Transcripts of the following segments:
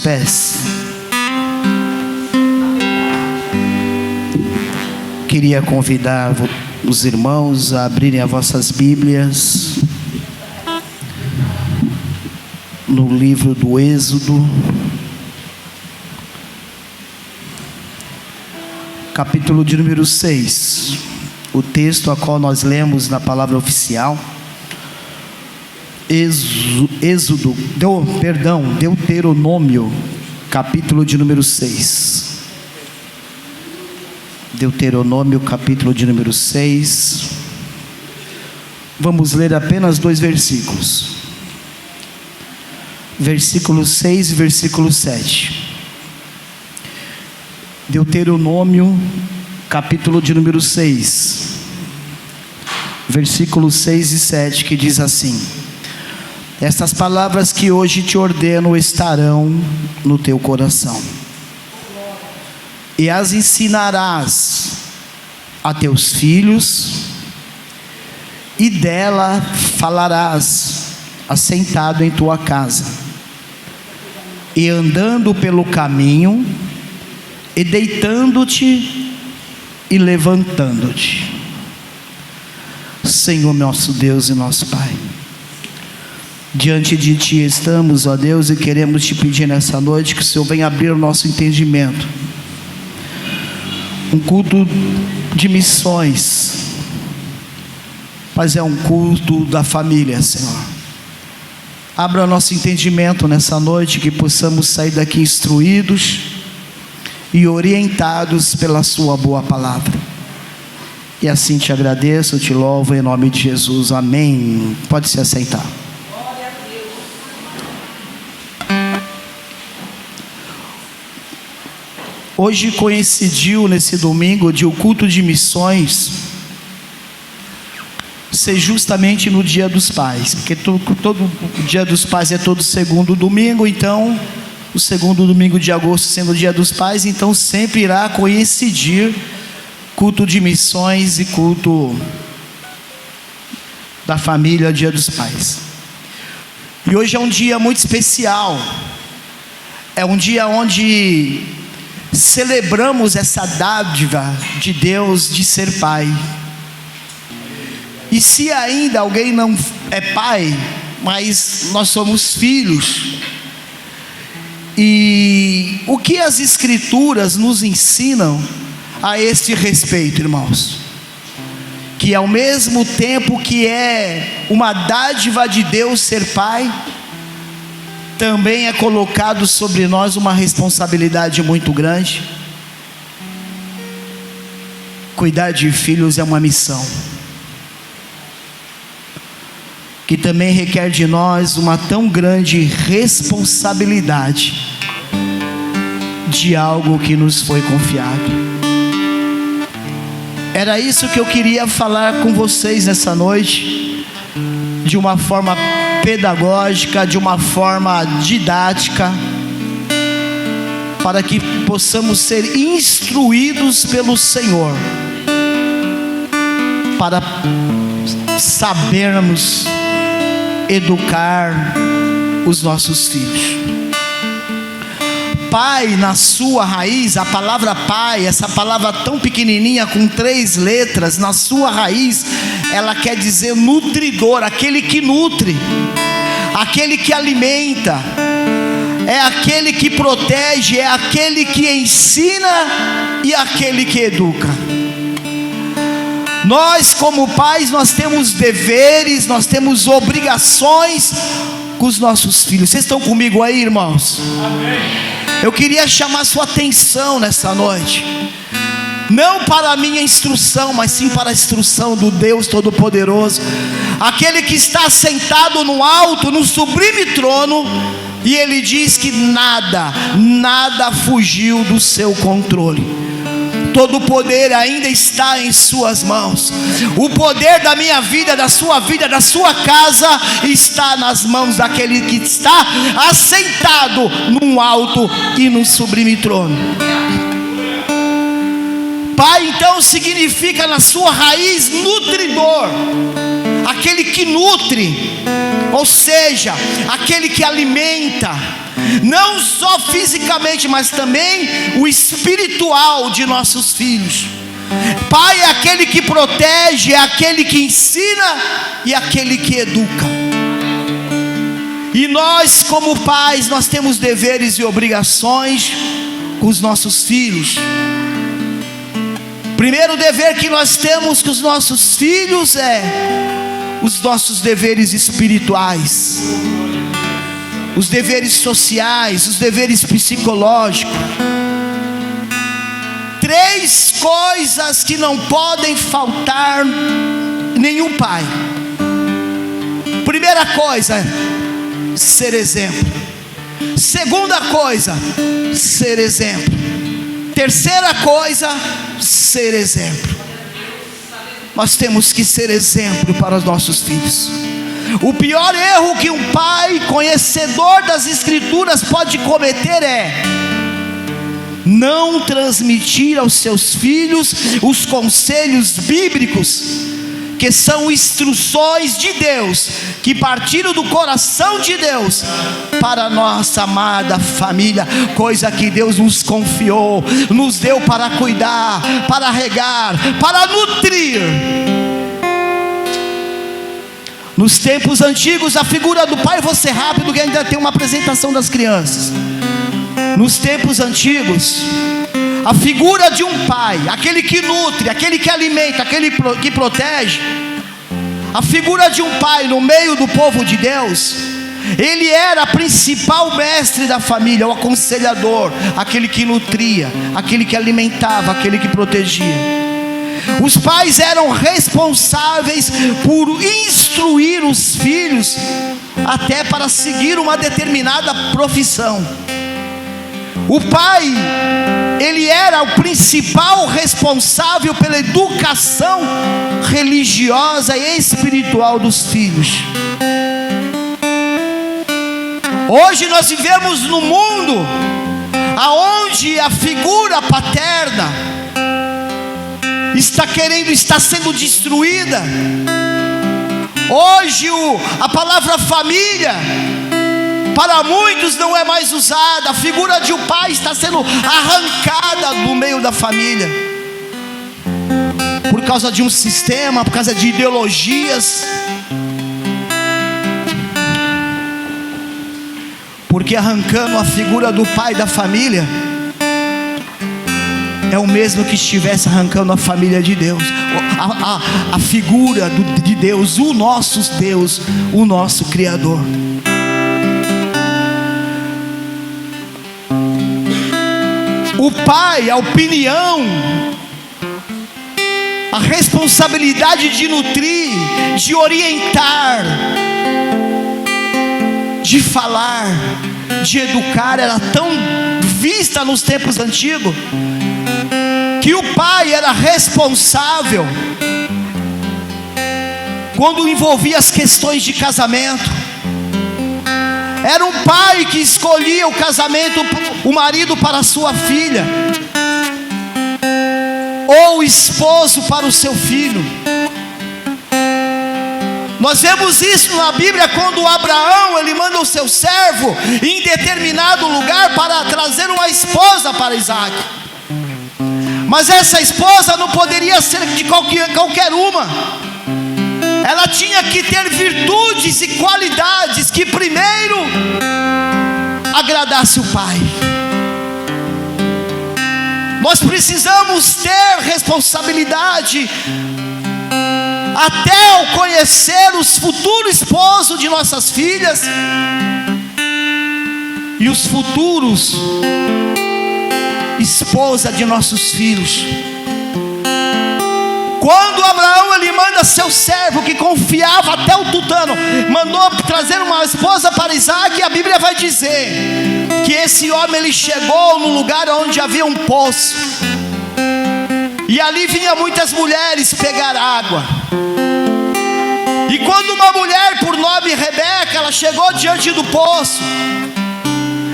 pés. Queria convidar os irmãos a abrirem as vossas Bíblias no livro do Êxodo, capítulo de número 6. O texto a qual nós lemos na palavra oficial, Deuteronômio, capítulo de número 6. Deuteronômio, capítulo de número 6. Vamos ler apenas 2 versículos. Versículo 6 e versículo 7. Deuteronômio, capítulo de número 6, versículos 6 e 7, que diz assim: estas palavras que hoje te ordeno estarão no teu coração, e as ensinarás a teus filhos, e dela falarás assentado em tua casa, e andando pelo caminho, e deitando-te e levantando-te. Senhor nosso Deus e nosso Pai, diante de Ti estamos, ó Deus, e queremos Te pedir nessa noite que o Senhor venha abrir o nosso entendimento. Um culto de missões, mas é um culto da família, Senhor. Abra o nosso entendimento nessa noite, que possamos sair daqui instruídos e orientados pela sua boa palavra. E assim te agradeço, te louvo em nome de Jesus, amém. Pode se assentar. Hoje coincidiu nesse domingo de o culto de missões ser justamente no Dia dos Pais, porque todo o Dia dos Pais é todo segundo domingo, então o segundo domingo de agosto sendo o Dia dos Pais, então sempre irá coincidir culto de missões e culto da família, Dia dos Pais. E hoje é um dia muito especial, é um dia onde celebramos essa dádiva de Deus de ser pai. E se ainda alguém não é pai, mas nós somos filhos, e o que as Escrituras nos ensinam a este respeito, irmãos? Que ao mesmo tempo que é uma dádiva de Deus ser pai, também é colocado sobre nós uma responsabilidade muito grande. Cuidar de filhos é uma missão, que também requer de nós uma tão grande responsabilidade de algo que nos foi confiado. Era isso que eu queria falar com vocês nessa noite, de uma forma pedagógica, de uma forma didática, para que possamos ser instruídos pelo Senhor, para sabermos educar os nossos filhos. Pai, na sua raiz, a palavra pai, essa palavra tão pequenininha com 3 letras, na sua raiz, ela quer dizer nutridor, aquele que nutre, aquele que alimenta, é aquele que protege, é aquele que ensina e aquele que educa. Nós como pais, nós temos deveres, nós temos obrigações com os nossos filhos. Vocês estão comigo aí, irmãos? Amém. Eu queria chamar sua atenção nessa noite, não para a minha instrução, mas sim para a instrução do Deus Todo-Poderoso, aquele que está sentado no alto, no sublime trono, e Ele diz que nada fugiu do seu controle. Todo o poder ainda está em suas mãos. O poder da minha vida, da sua casa, está nas mãos daquele que está assentado num alto e num sublime trono. Pai, então, significa na sua raiz nutridor, aquele que nutre, ou seja, aquele que alimenta, não só fisicamente, mas também o espiritual de nossos filhos. Pai é aquele que protege, é aquele que ensina e aquele que educa. E nós, como pais, nós temos deveres e obrigações com os nossos filhos. Primeiro dever que nós temos com os nossos filhos é os nossos deveres espirituais, os deveres sociais, os deveres psicológicos. 3 coisas que não podem faltar nenhum pai. Primeira coisa, ser exemplo. Segunda coisa, ser exemplo. Terceira coisa, ser exemplo. Nós temos que ser exemplo para os nossos filhos. O pior erro que um pai conhecedor das Escrituras pode cometer é não transmitir aos seus filhos os conselhos bíblicos, que são instruções de Deus, que partiram do coração de Deus para a nossa amada família, coisa que Deus nos confiou, nos deu para cuidar, para regar, para nutrir. Nos tempos antigos, a figura do pai, vou ser rápido que ainda tem uma apresentação das crianças. Nos tempos antigos, a figura de um pai, aquele que nutre, aquele que alimenta, aquele que protege, a figura de um pai no meio do povo de Deus, ele era a principal mestre da família, o aconselhador, aquele que nutria, aquele que alimentava, aquele que protegia. Os pais eram responsáveis por instruir os filhos até para seguir uma determinada profissão. O pai, ele era o principal responsável pela educação religiosa e espiritual dos filhos. Hoje nós vivemos num mundo aonde a figura paterna está sendo destruída. Hoje a palavra família para muitos não é mais usada. A figura de um pai está sendo arrancada do meio da família, por causa de um sistema, por causa de ideologias. Porque arrancando a figura do pai da família, é o mesmo que estivesse arrancando a família de Deus, a figura de Deus, o nosso Deus, o nosso Criador. O pai, a opinião, a responsabilidade de nutrir, de orientar, de falar, de educar, era tão vista nos tempos antigos, que o pai era responsável quando envolvia as questões de casamento. Era um pai que escolhia o casamento, o marido para a sua filha, ou o esposo para o seu filho. Nós vemos isso na Bíblia, quando Abraão, ele manda o seu servo em determinado lugar para trazer uma esposa para Isaac. Mas essa esposa não poderia ser de qualquer uma. Ela tinha que ter virtudes e qualidades que primeiro agradasse o pai. Nós precisamos ter responsabilidade até ao conhecer os futuros esposos de nossas filhas e os futuros esposa de nossos filhos. Quando Abraão, ele manda seu servo, que confiava até o tutano, mandou trazer uma esposa para Isaac, e a Bíblia vai dizer que esse homem, ele chegou no lugar onde havia um poço, e ali vinha muitas mulheres pegar água. E quando uma mulher por nome Rebeca, ela chegou diante do poço,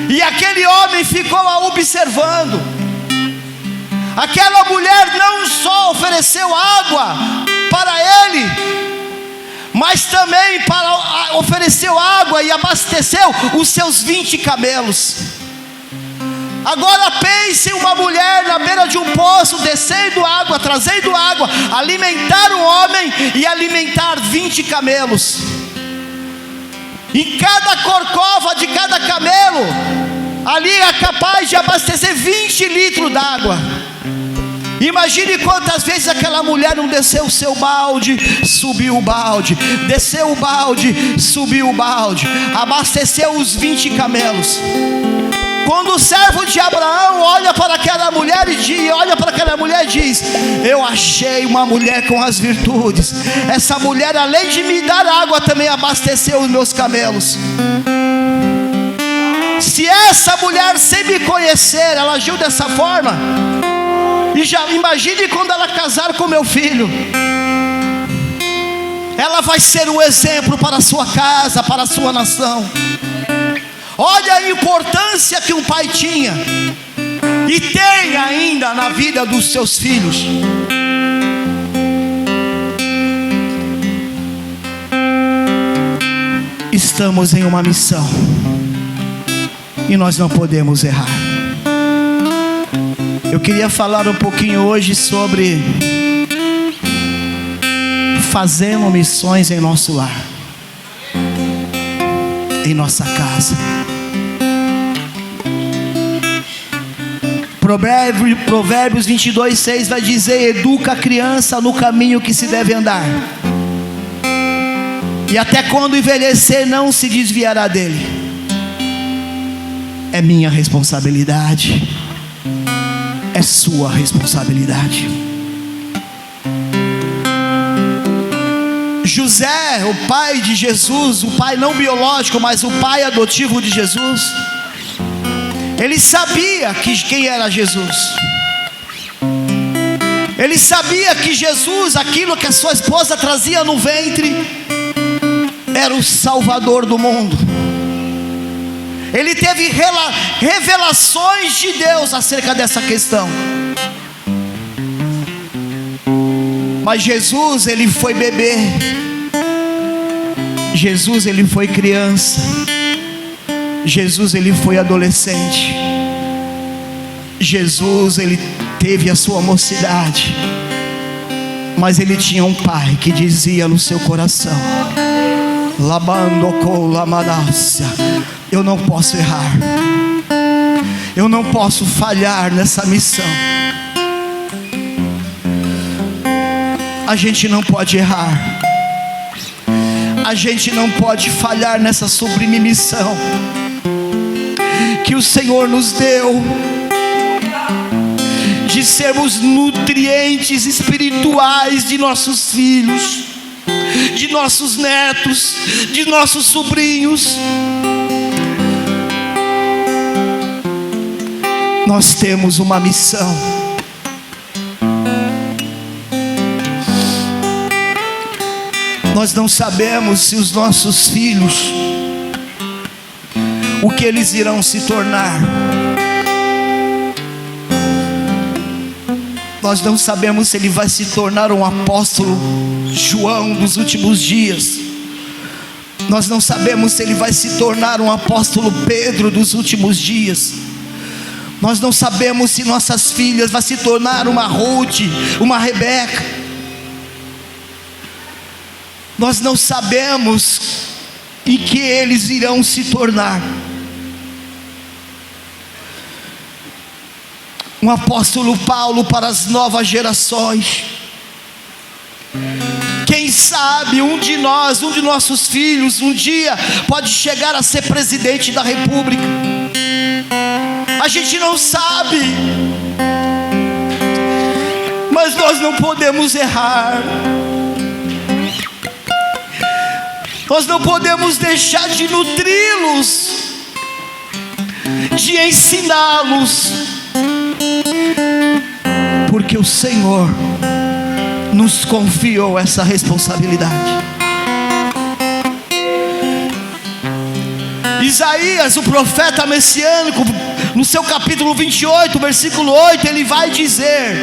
e aquele homem ficou a observando. Aquela mulher não só ofereceu água para ele, mas também ofereceu água e abasteceu os seus 20 camelos. Agora pense uma mulher na beira de um poço, descendo água, trazendo água, alimentar um homem e alimentar 20 camelos. Em cada corcova de cada camelo, ali é capaz de abastecer 20 litros d'água. Imagine quantas vezes aquela mulher não desceu o seu balde, subiu o balde, desceu o balde, subiu o balde, abasteceu os 20 camelos. Quando o servo de Abraão olha para aquela mulher e diz: eu achei uma mulher com as virtudes. Essa mulher, além de me dar água, também abasteceu os meus camelos. Se essa mulher, sem me conhecer, ela agiu dessa forma, e já imagine quando ela casar com meu filho. Ela vai ser um exemplo para a sua casa, para a sua nação. Olha a importância que um pai tinha e tem ainda na vida dos seus filhos. Estamos em uma missão e nós não podemos errar. Eu queria falar um pouquinho hoje sobre fazendo missões em nosso lar, em nossa casa. Provérbios 22:6 vai dizer: educa a criança no caminho que se deve andar, e até quando envelhecer não se desviará dele. É minha responsabilidade, é sua responsabilidade. José, o pai de Jesus, o pai não biológico, mas o pai adotivo de Jesus, ele sabia quem era Jesus. Ele sabia que Jesus, aquilo que a sua esposa trazia no ventre, era o Salvador do mundo. Ele teve revelações de Deus acerca dessa questão. Mas Jesus, ele foi bebê. Jesus, ele foi criança. Jesus, ele foi adolescente. Jesus, ele teve a sua mocidade. Mas ele tinha um pai que dizia no seu coração: eu não posso errar, eu não posso falhar nessa missão. A gente não pode errar, a gente não pode falhar nessa sublime missão que o Senhor nos deu, de sermos nutrientes espirituais de nossos filhos, de nossos netos, de nossos sobrinhos. Nós temos uma missão. Nós não sabemos se os nossos filhos, o que eles irão se tornar. Nós não sabemos se ele vai se tornar um apóstolo João dos últimos dias. Nós não sabemos se ele vai se tornar um apóstolo Pedro dos últimos dias. Nós não sabemos se nossas filhas vai se tornar uma Ruth, uma Rebeca. Nós não sabemos em que eles irão se tornar. Um apóstolo Paulo para as novas gerações. Quem sabe um de nós, um de nossos filhos, um dia pode chegar a ser presidente da república. A gente não sabe, mas nós não podemos errar. Nós não podemos deixar de nutri-los, de ensiná-los, porque o Senhor nos confiou essa responsabilidade. Isaías, o profeta messiânico, no seu capítulo 28, versículo 8, ele vai dizer: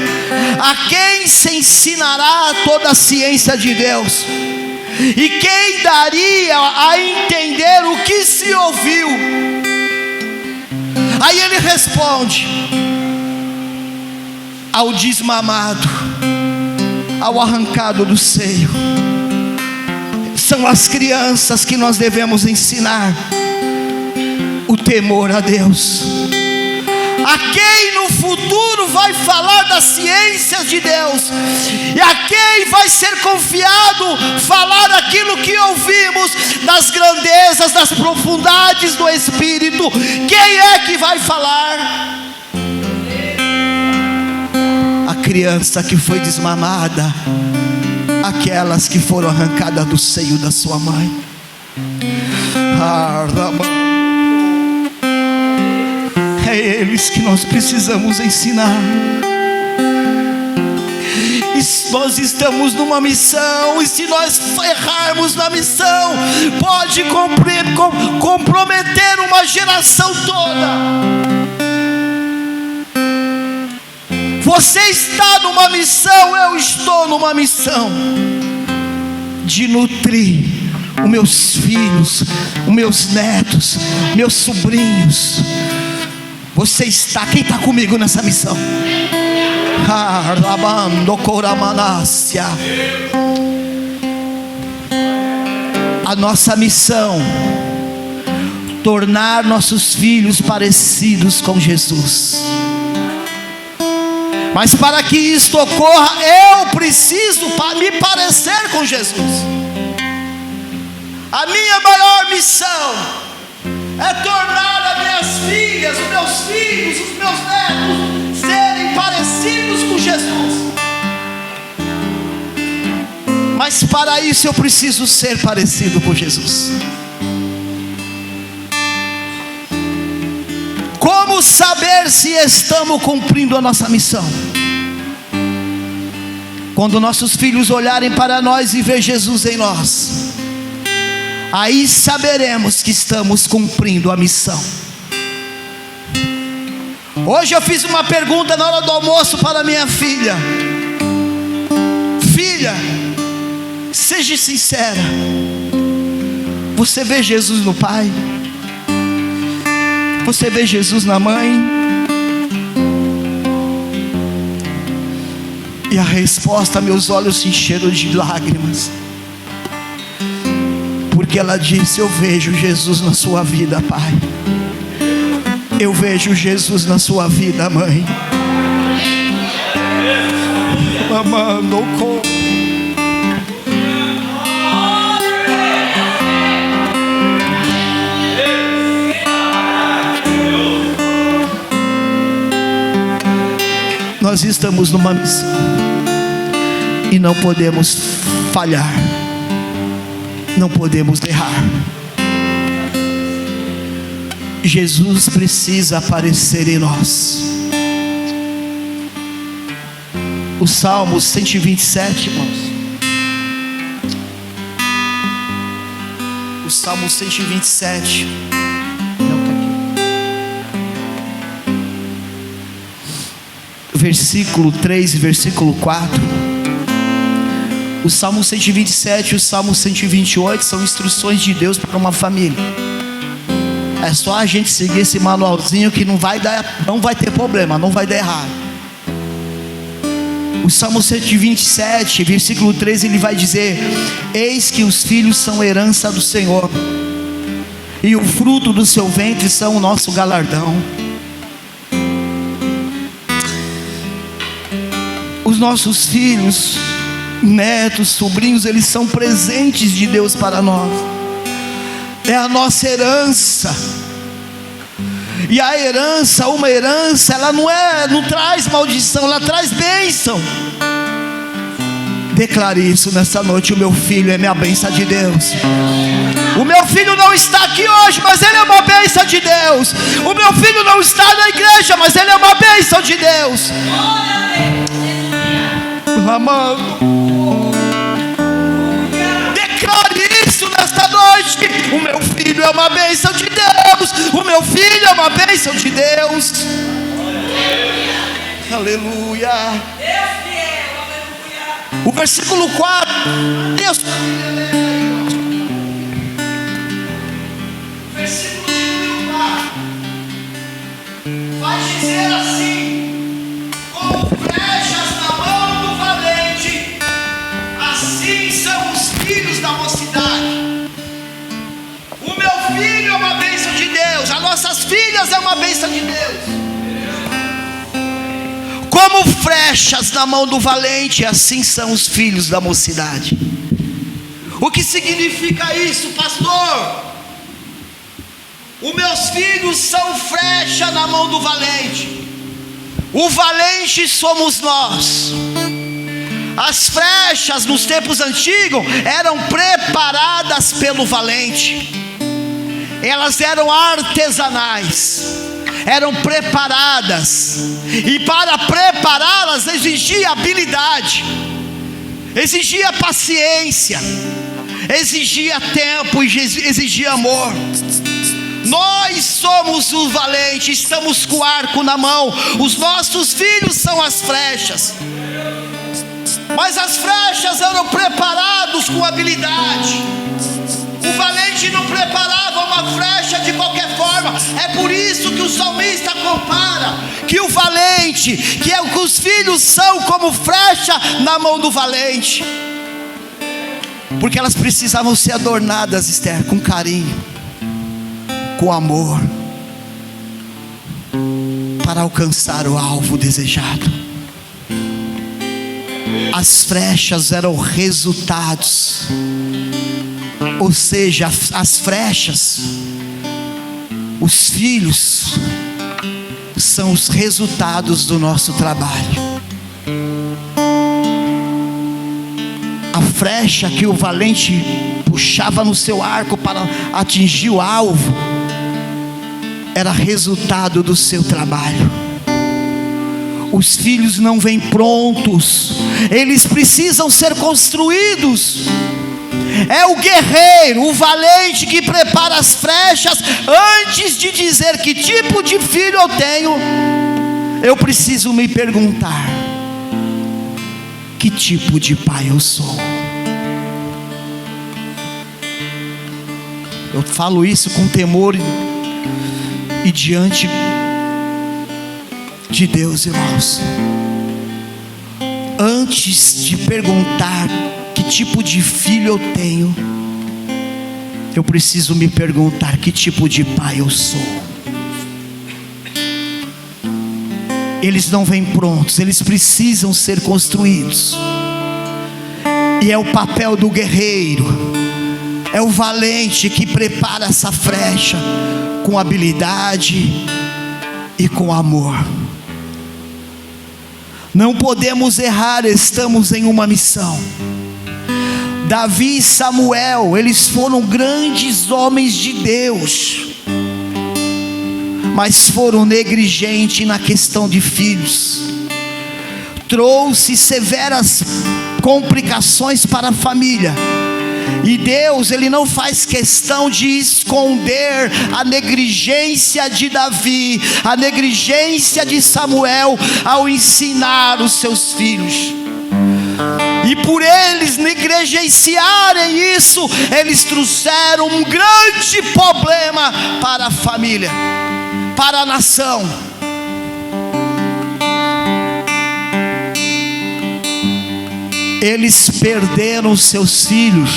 a quem se ensinará toda a ciência de Deus? E quem daria a entender o que se ouviu? Aí ele responde: ao desmamado, ao arrancado do seio. São as crianças que nós devemos ensinar o temor a Deus. A quem no futuro vai falar das ciências de Deus, e a quem vai ser confiado falar aquilo que ouvimos, das grandezas, das profundidades do Espírito. Quem é que vai falar? A criança que foi desmamada, aquelas que foram arrancadas do seio da sua mãe. É eles que nós precisamos ensinar. E nós estamos numa missão, e se nós errarmos na missão, pode comprometer uma geração toda. Você está numa missão, eu estou numa missão de nutrir os meus filhos, os meus netos, meus sobrinhos. Você está, quem está comigo nessa missão? A nossa missão: tornar nossos filhos parecidos com Jesus. Mas para que isto ocorra, eu preciso me parecer com Jesus. A minha maior missão é tornar as minhas filhas, os meus filhos, os meus netos serem parecidos com Jesus. Mas para isso eu preciso ser parecido com Jesus. Como saber se estamos cumprindo a nossa missão? Quando nossos filhos olharem para nós e ver Jesus em nós, aí saberemos que estamos cumprindo a missão. Hoje eu fiz uma pergunta na hora do almoço para minha filha: filha, seja sincera, você vê Jesus no pai? Você vê Jesus na mãe? E a resposta, meus olhos se encheram de lágrimas, porque ela disse: eu vejo Jesus na sua vida, pai. Eu vejo Jesus na sua vida, mãe. Amando com nós estamos numa missão e não podemos falhar, não podemos errar. Jesus precisa aparecer em nós. O Salmo 127, irmãos. O Salmo 127. Versículo 3 e versículo 4. O Salmo 127 e o Salmo 128 são instruções de Deus para uma família. É só a gente seguir esse manualzinho que não vai ter problema, não vai dar errado. O Salmo 127, versículo 3, ele vai dizer: eis que os filhos são herança do Senhor, e o fruto do seu ventre são o nosso galardão. Os nossos filhos, netos, sobrinhos, eles são presentes de Deus para nós. É a nossa herança. E a herança, uma herança, ela não traz maldição, ela traz bênção. Declare isso nessa noite: o meu filho é minha bênção de Deus. O meu filho não está aqui hoje, mas ele é uma bênção de Deus. O meu filho não está na igreja, mas ele é uma bênção de Deus. Amado, declare isso nesta noite: o meu filho é uma bênção de Deus. O meu filho é uma bênção de Deus. Aleluia. O versículo 4: dizer assim: como flechas na mão do valente, assim são os filhos da mocidade. O meu filho é uma bênção de Deus, as nossas filhas é uma bênção de Deus. Como flechas na mão do valente, assim são os filhos da mocidade. O que significa isso, pastor? Os meus filhos são flecha na mão do valente. O valente somos nós. As flechas nos tempos antigos eram preparadas pelo valente. Elas eram artesanais, eram preparadas, e para prepará-las exigia habilidade, exigia paciência, exigia tempo e exigia amor. Nós somos o valente, estamos com o arco na mão. Os nossos filhos são as flechas, mas as flechas eram preparados com habilidade. O valente não preparava uma flecha de qualquer forma. É por isso que o salmista compara que o valente, que os filhos são como flecha na mão do valente, porque elas precisavam ser adornadas, Esther, com carinho, com amor, para alcançar o alvo desejado. As flechas eram resultados, ou seja, as flechas, os filhos, são os resultados do nosso trabalho. A flecha que o valente puxava no seu arco para atingir o alvo era resultado do seu trabalho. Os filhos não vêm prontos, eles precisam ser construídos. É o guerreiro, o valente, que prepara as flechas antes de dizer que tipo de filho eu tenho. Eu preciso me perguntar: que tipo de pai eu sou? Eu falo isso com temor e diante de Deus, irmãos. Antes de perguntar que tipo de filho eu tenho, eu preciso me perguntar que tipo de pai eu sou. Eles não vêm prontos, eles precisam ser construídos. E é o papel do guerreiro, é o valente que prepara essa flecha com habilidade e com amor. Não podemos errar, estamos em uma missão. Davi e Samuel, eles foram grandes homens de Deus, mas foram negligentes na questão de filhos. Trouxe severas complicações para a família. E Deus, Ele não faz questão de esconder a negligência de Davi, a negligência de Samuel ao ensinar os seus filhos. E por eles negligenciarem isso, eles trouxeram um grande problema para a família, para a nação. Eles perderam seus filhos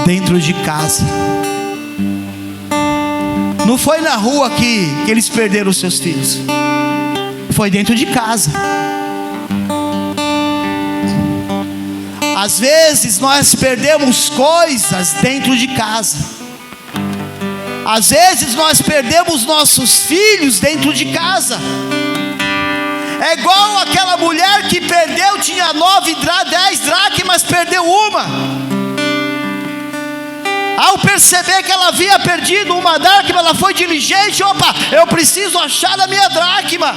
dentro de casa. Não foi na rua que eles perderam seus filhos, foi dentro de casa. Às vezes nós perdemos coisas dentro de casa. Às vezes nós perdemos nossos filhos dentro de casa. É igual aquela mulher que perdeu, tinha 10 dracmas, perdeu uma. Ao perceber que ela havia perdido uma dracma, ela foi diligente: opa, eu preciso achar a minha dracma.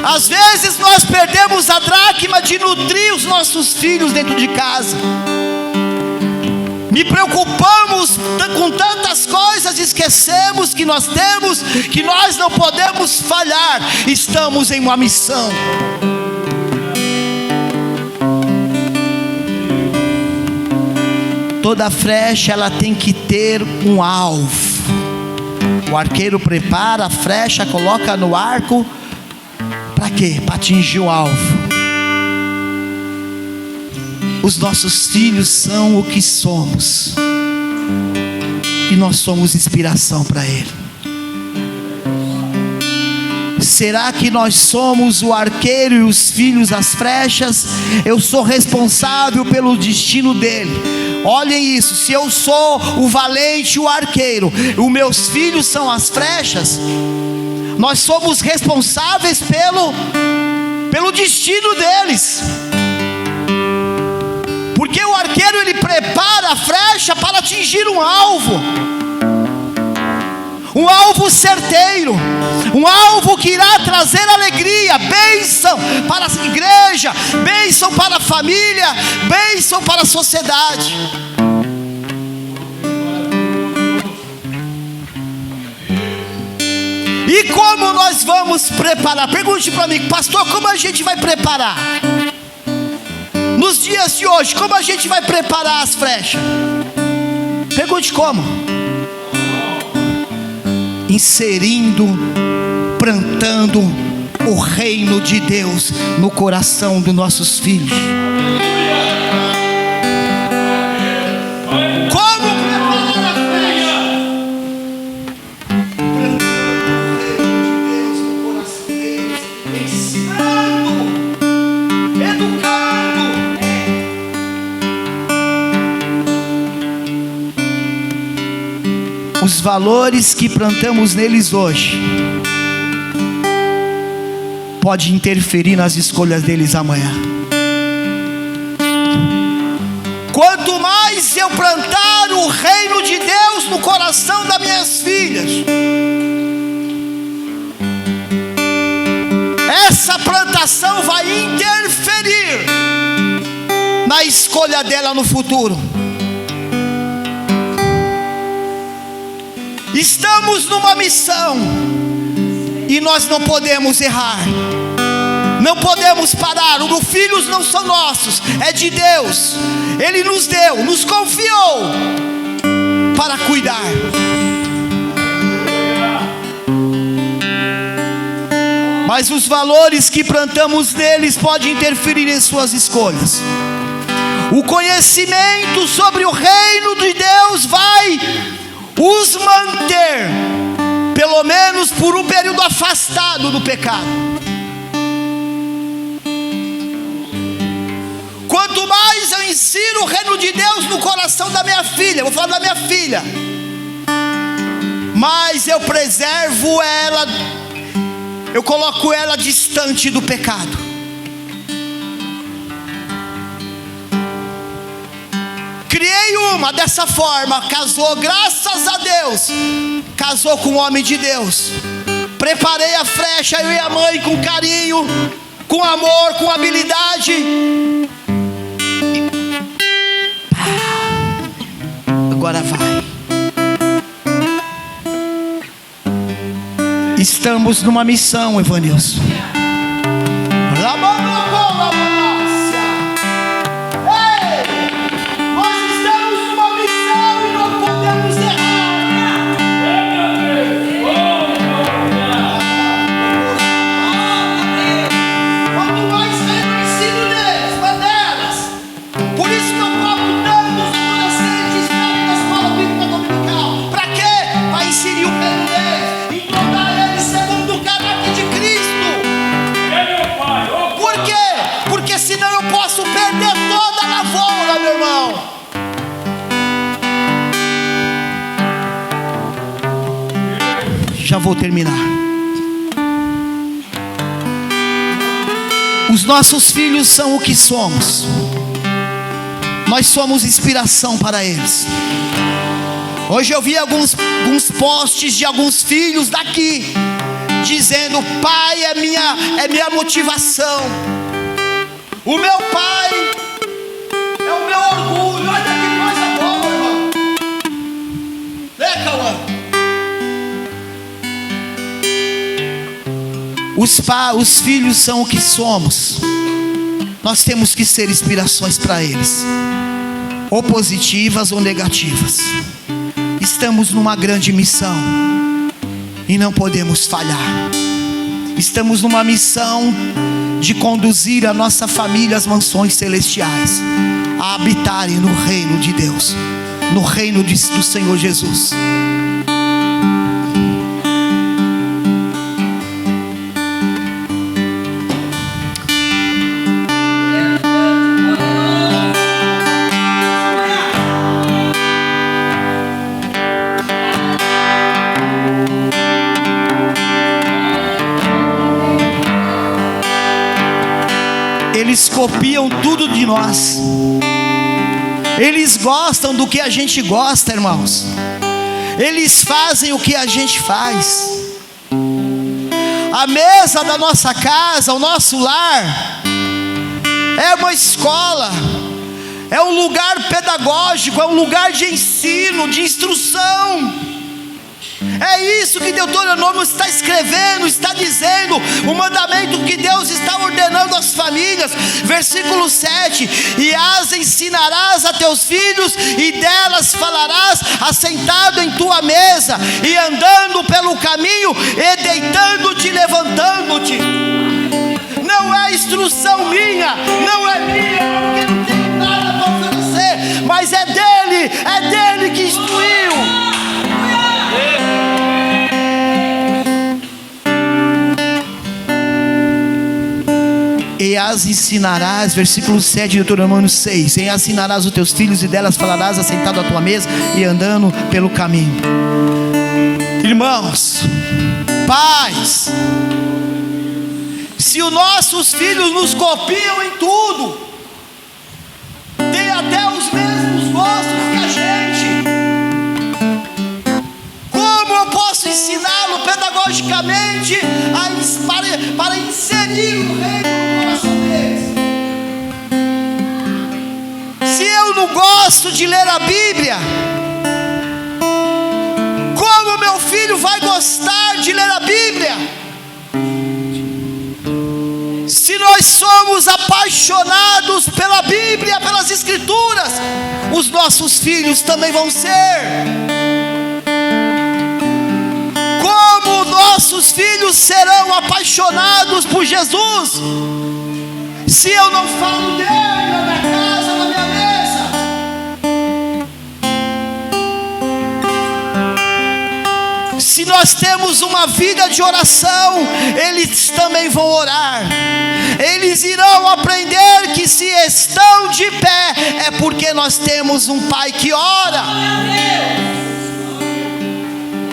Às vezes nós perdemos a dracma de nutrir os nossos filhos dentro de casa. Me preocupamos com tantas coisas, esquecemos que nós temos, que nós não podemos falhar. Estamos em uma missão. Toda flecha ela tem que ter um alvo. O arqueiro prepara a flecha, coloca no arco. Para quê? Para atingir o alvo. Os nossos filhos são o que somos, e nós somos inspiração para ele. Será que nós somos o arqueiro e os filhos as flechas? Eu sou responsável pelo destino dele. Olhem isso, se eu sou o valente, o arqueiro, os meus filhos são as flechas, nós somos responsáveis pelo destino deles. Porque o arqueiro, ele prepara a flecha para atingir um alvo certeiro, um alvo que irá trazer alegria, bênção para a igreja, bênção para a família, bênção para a sociedade. E como nós vamos preparar? Pergunte para mim, pastor, como a gente vai preparar? Nos dias de hoje, como a gente vai preparar as flechas? Pergunte como? Inserindo, plantando o reino de Deus no coração dos nossos filhos. Como preparar a flecha? Plantando o reino de Deus no coração deles, ensinando, educando. Os valores que plantamos neles hoje pode interferir nas escolhas deles amanhã. Quanto mais eu plantar o reino de Deus no coração das minhas filhas, essa plantação vai interferir na escolha dela no futuro. Estamos numa missão e nós não podemos errar, não podemos parar. Os filhos não são nossos, é de Deus. Ele nos deu, nos confiou para cuidar. Mas os valores que plantamos neles podem interferir em suas escolhas. O conhecimento sobre o reino de Deus vai os manter, pelo menos por um período, afastado do pecado. Quanto mais eu ensino o reino de Deus no coração da minha filha, vou falar da minha filha, mais eu preservo ela, eu coloco ela distante do pecado. Criei uma dessa forma, casou, graças a Deus, casou com um homem de Deus. Preparei a flecha, eu e a mãe, com carinho, com amor, com habilidade. Agora vai. Estamos numa missão, Evanilson. Já vou terminar. Os nossos filhos são o que somos. Nós somos inspiração para eles. Hoje eu vi alguns posts de alguns filhos daqui dizendo: pai é minha motivação. O meu pai é o meu orgulho. Olha que coisa boa, irmão. Né, Cauã? Os filhos são o que somos. Nós temos que ser inspirações para eles, ou positivas ou negativas. Estamos numa grande missão e não podemos falhar. Estamos numa missão de conduzir a nossa família às mansões celestiais, a habitarem no reino de Deus, no reino do Senhor Jesus. Eles copiam tudo de nós. Eles gostam do que a gente gosta, irmãos. Eles fazem o que a gente faz. A mesa da nossa casa, o nosso lar, é uma escola, é um lugar pedagógico, é um lugar de ensino, de instrução. É isso que Deuteronômio está escrevendo, está dizendo, o mandamento que Deus está ordenando às famílias. Versículo 7: e as ensinarás a teus filhos, e delas falarás, assentado em tua mesa, e andando pelo caminho, e deitando-te, levantando-te. Não é instrução minha, não é minha, porque não tenho nada para oferecer, mas é dele que instruiu. E as ensinarás, versículo 7 de Deuteronômio 6: e ensinarás os teus filhos, e delas falarás, assentado à tua mesa e andando pelo caminho. Irmãos, pais, se os nossos filhos nos copiam em tudo, tem até os mesmos gostos que a gente, como eu posso ensiná-lo pedagogicamente para inserir o reino no coração deles? Se eu não gosto de ler a Bíblia, como meu filho vai gostar de ler a Bíblia? Se nós somos apaixonados pela Bíblia, pelas Escrituras, os nossos filhos também vão ser. Como nossos filhos serão apaixonados por Jesus, se eu não falo dele na minha casa, na minha mesa? Se nós temos uma vida de oração, eles também vão orar. Eles irão aprender que se estão de pé, é porque nós temos um pai que ora.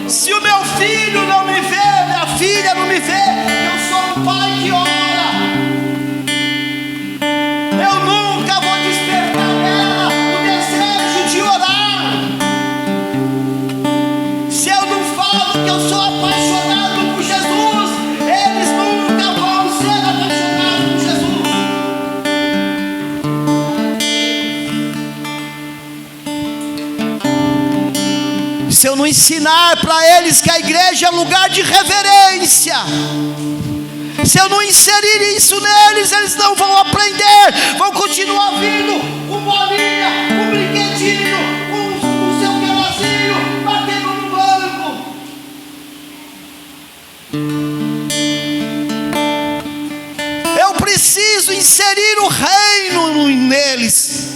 Se o meu filho não me vê, minha filha não me vê, eu sou um pai que ora. Eu nunca vou despertar nela o desejo de orar. Se eu não falo que eu sou apaixonado por Jesus, eles nunca vão ser apaixonados por Jesus. Se eu não ensinar para eles que a igreja é lugar de reverência, se eu não inserir isso neles, eles não vão aprender, vão continuar vindo com bolinha, com brinquedinho, com o seu pedacinho, batendo no banco. Eu preciso inserir o reino neles.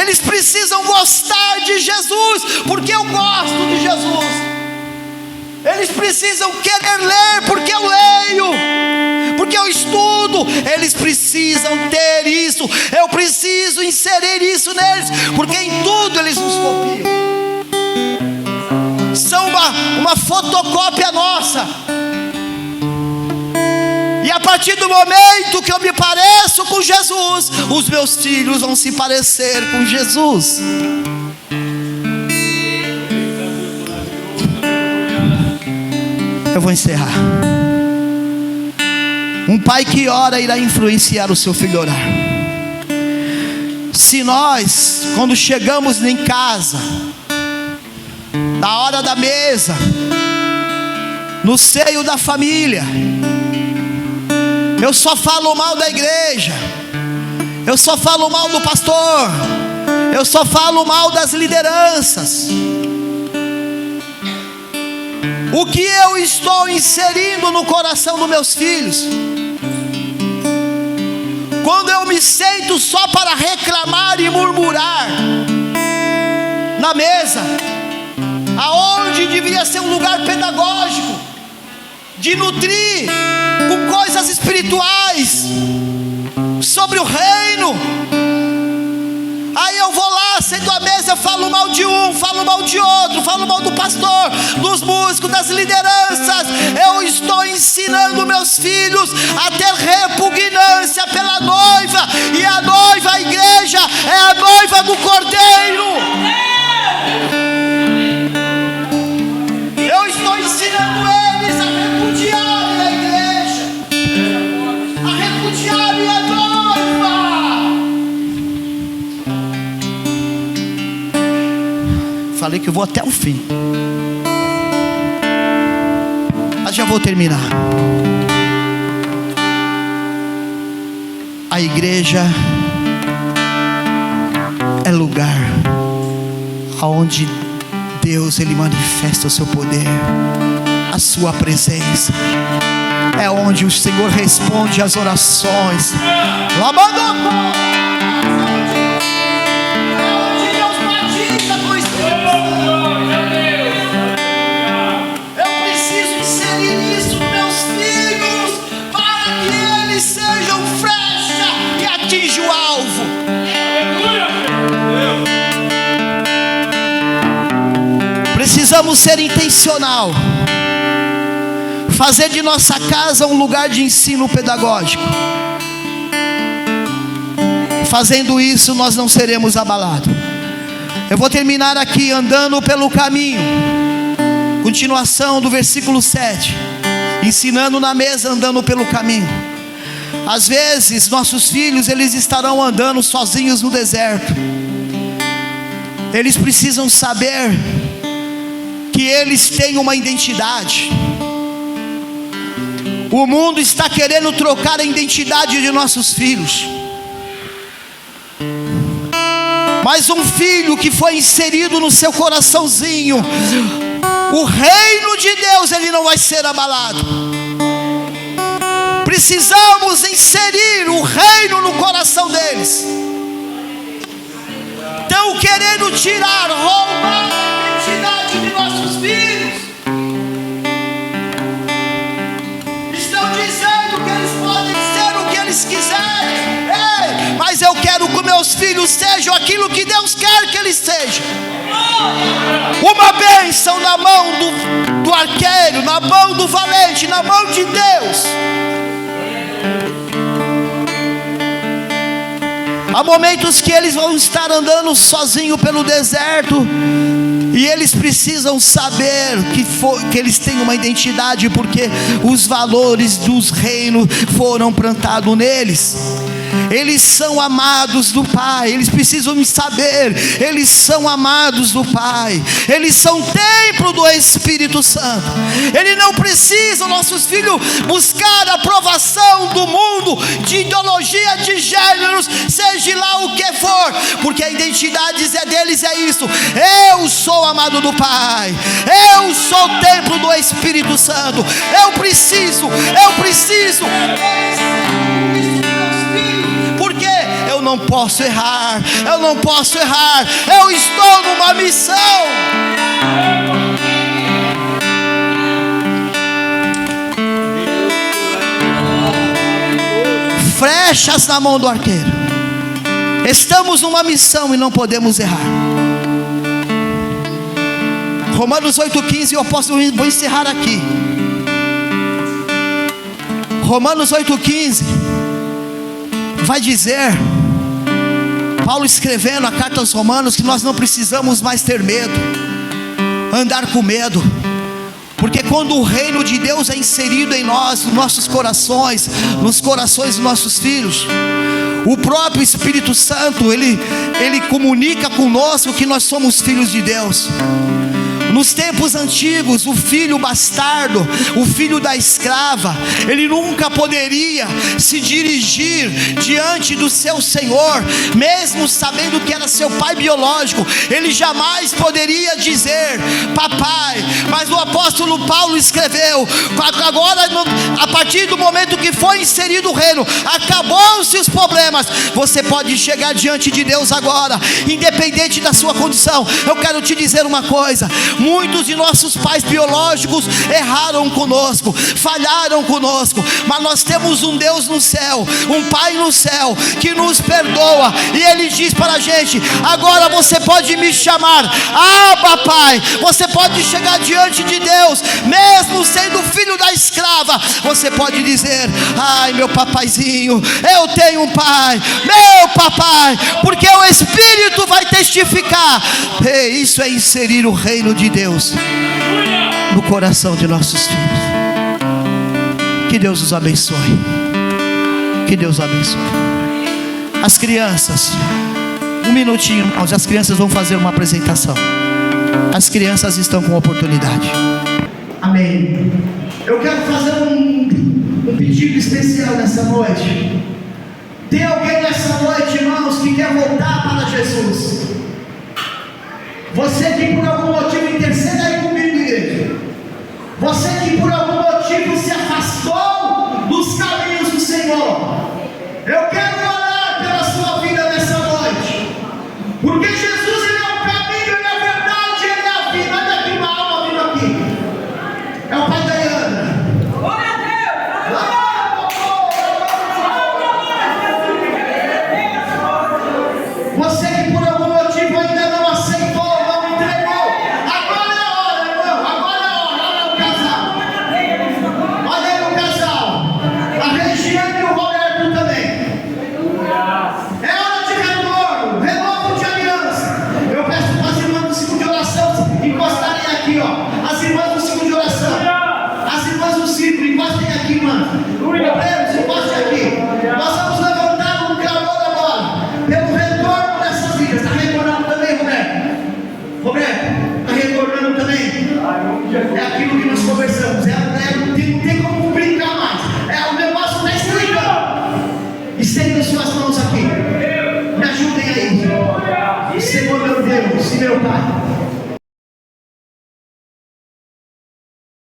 Eles precisam gostar de Jesus, porque eu gosto de Jesus. Eles precisam querer ler, porque eu leio, porque eu estudo. Eles precisam ter isso. Eu preciso inserir isso neles, porque em tudo eles nos copiam. São uma fotocópia nossa. E a partir do momento que eu me pareço com Jesus, os meus filhos vão se parecer com Jesus. Eu vou encerrar. Um pai que ora irá influenciar o seu filho a orar. Se nós, quando chegamos em casa, na hora da mesa, no seio da família, eu só falo mal da igreja, eu só falo mal do pastor, Eu só falo mal das lideranças. O que eu estou inserindo no coração dos meus filhos? Quando eu me sento só para reclamar e murmurar na mesa, aonde devia ser um lugar pedagógico, de nutrir com coisas espirituais sobre o reino, aí eu vou lá, sento à mesa, eu falo mal de um, falo mal de outro, falo mal do pastor, dos músicos, das lideranças. Eu estou ensinando meus filhos a ter repugnância pela noiva, e a noiva, a igreja, é a noiva do Cordeiro. Eu estou ensinando eles a repudiarem a igreja, a repudiarem a noiva. Falei que eu vou até o fim, mas já vou terminar. A igreja é lugar aonde Deus, Ele manifesta o seu poder, a sua presença. É onde o Senhor responde às orações. Eu preciso inserir isso nos meus filhos, para que eles sejam flecha e atinjam o alvo. Precisamos ser intencional, fazer de nossa casa um lugar de ensino pedagógico. Fazendo isso, nós não seremos abalados. Eu vou terminar aqui andando pelo caminho. Continuação do versículo 7. Ensinando na mesa, andando pelo caminho. Às vezes, nossos filhos, eles estarão andando sozinhos no deserto. Eles precisam saber que eles têm uma identidade. O mundo está querendo trocar a identidade de nossos filhos, mas um filho que foi inserido no seu coraçãozinho, o reino de Deus, ele não vai ser abalado. Precisamos inserir o reino no coração deles. Estão querendo tirar, roubar a identidade de nossos filhos. Estão dizendo que eles podem ser o que eles quiserem. Ei, mas eu quero que meus filhos sejam aquilo que Deus quer que eles sejam. Uma bênção na mão do arqueiro, na mão do valente, na mão de Deus. Há momentos que eles vão estar andando sozinhos pelo deserto, e eles precisam saber que eles têm uma identidade, porque os valores dos reinos foram plantados neles. Eles são amados do Pai. Eles precisam saber, eles são amados do Pai. Eles são templo do Espírito Santo. Eles não precisam, nossos filhos, buscar a aprovação do mundo, de ideologia, de gêneros, seja lá o que for, porque a identidade deles é isso: eu sou amado do Pai, eu sou templo do Espírito Santo. Eu preciso porque eu não posso errar, eu estou numa missão. Flechas na mão do arqueiro. Estamos numa missão e não podemos errar. Romanos 8,15, eu vou encerrar aqui. Romanos 8,15 vai dizer, Paulo escrevendo a carta aos Romanos, que nós não precisamos mais ter medo, andar com medo, porque quando o reino de Deus é inserido em nós, nos nossos corações, nos corações dos nossos filhos, o próprio Espírito Santo, ele comunica conosco que nós somos filhos de Deus. Nos tempos antigos, o filho bastardo, o filho da escrava, ele nunca poderia se dirigir diante do seu senhor, mesmo sabendo que era seu pai biológico. Ele jamais poderia dizer papai. Mas o apóstolo Paulo escreveu: agora, a partir do momento que foi inserido o reino, acabou-se os problemas. Você pode chegar diante de Deus agora, independente da sua condição. Eu quero te dizer uma coisa: muitos de nossos pais biológicos erraram conosco, falharam conosco, mas nós temos um Deus no céu, um Pai no céu, que nos perdoa, e Ele diz para a gente: agora você pode me chamar Abba Pai. Você pode chegar diante de Deus, mesmo sendo filho da escrava. Você pode dizer: ai, meu papaizinho, eu tenho um pai, meu papai, porque o Espírito vai testificar. Isso é inserir o reino de Deus no coração de nossos filhos. Que Deus os abençoe. Que Deus abençoe. As crianças, um minutinho, irmãos, as crianças vão fazer uma apresentação. As crianças estão com oportunidade. Amém. Eu quero fazer um pedido especial nessa noite. Tem alguém nessa noite, irmãos, que quer voltar para Jesus? Você que por algum motivo, interceda aí comigo, igreja. Você que por algum motivo se afastou dos caminhos do Senhor, eu quero orar pela sua vida nessa noite, porque Jesus, Ele é o caminho, Ele é a verdade, Ele é a vida. Olha aqui uma alma vindo aqui. É o Pai da Ana. Glória a Deus! Você que por algum motivo ainda não aceitou, não entregou, agora é a hora, irmão. Agora é a hora. Olha o casal. Olha aí o casal. A Regiane e o Roberto também. É hora de retorno, renovo de aliança. Eu peço para as irmãs do ciclo de oração encostarem aqui, ó. As irmãs do ciclo de oração, as irmãs do ciclo, encostem aqui, irmã. Obreiros, encostem aqui. Nós vamos levantar um clamor agora pelo retorno dessas vidas. Está retornando também, Roberto? Roberto, está retornando também? É aquilo que nós conversamos. Não tem como brincar mais. O negócio está explicando. Estendam suas mãos aqui. Me ajudem aí. Senhor meu Deus e meu Pai,